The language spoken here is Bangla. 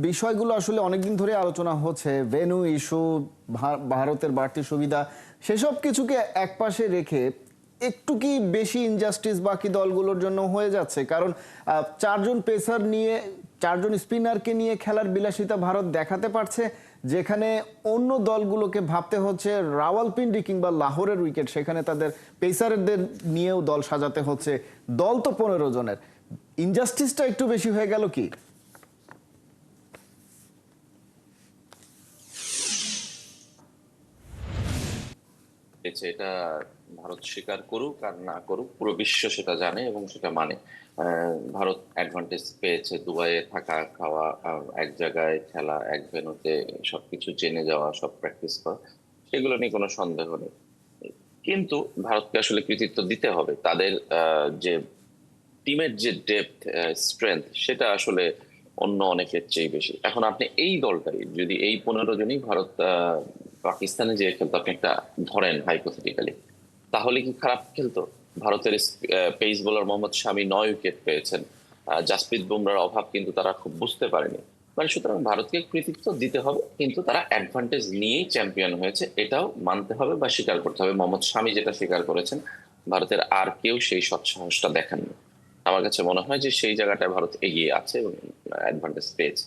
বিষয়গুলো আসলে অনেকদিন ধরে আলোচনা হচ্ছে, ভেন্যু ইস্যু, ভারতের বাড়তি সুবিধা, সেসব কিছুকে একপাশে রেখে একটু কি বেশি ইনজাস্টিস বাকি দলগুলোর জন্য হয়ে যাচ্ছে? কারণ চারজন পেসার নিয়ে, চারজন স্পিনারকে নিয়ে খেলার বিলাসিতা ভারত দেখাতে পারছে, যেখানে অন্য দলগুলোকে ভাবতে হচ্ছে রাওয়ালপিন্ডি কিংবা লাহোরের উইকেট, সেখানে তাদের পেসারদের নিয়েও দল সাজাতে হচ্ছে। দল তো 15 জনের, ইনজাস্টিসটা একটু বেশি হয়ে গেল কি? এটা ভারত স্বীকার করুক আর না করুক, পুরো বিশ্ব সেটা জানে এবং সেটা মানে। ভারত অ্যাডভান্টেজ পেয়েছে, দুবাইয়ে থাকা খাওয়া, এক জায়গায় খেলা, এক ভেন্যুতে সবকিছু জেনে যাওয়া, সব প্র্যাকটিস করা, সেগুলো নিয়ে কোনো সন্দেহ নেই। কিন্তু ভারতকে আসলে কৃতিত্ব দিতে হবে। তাদের যে টিমের যে ডেপথ, স্ট্রেংথ, সেটা আসলে অন্য অনেকের চেয়ে বেশি। এখন আপনি এই দলটাই যদি এই 15 জনই ভারত পাকিস্তানে যে খেলতো, আপনি একটা ধরেন হাইপোথেটিক্যালি, তাহলে কি খারাপ খেলতো? ভারতের পেস বোলার মোহাম্মদ শামি 9 উইকেট পেয়েছেন। জাসপ্রীত বুমরার অভাব কিন্তু তারা খুব বুঝতে পারেনি। মানে সুতরাং ভারতকে কৃতিত্ব দিতে হবে, কিন্তু তারা অ্যাডভান্টেজ নিয়েই চ্যাম্পিয়ন হয়েছে, এটাও মানতে হবে বা স্বীকার করতে হবে। মোহাম্মদ শামি যেটা স্বীকার করেছেন, ভারতের আর কেউ সেই সৎসাহসটা দেখাননি। আমার কাছে মনে হয় যে সেই জায়গাটায় ভারত এগিয়ে আছে এবং অ্যাডভান্টেজ পেয়েছে।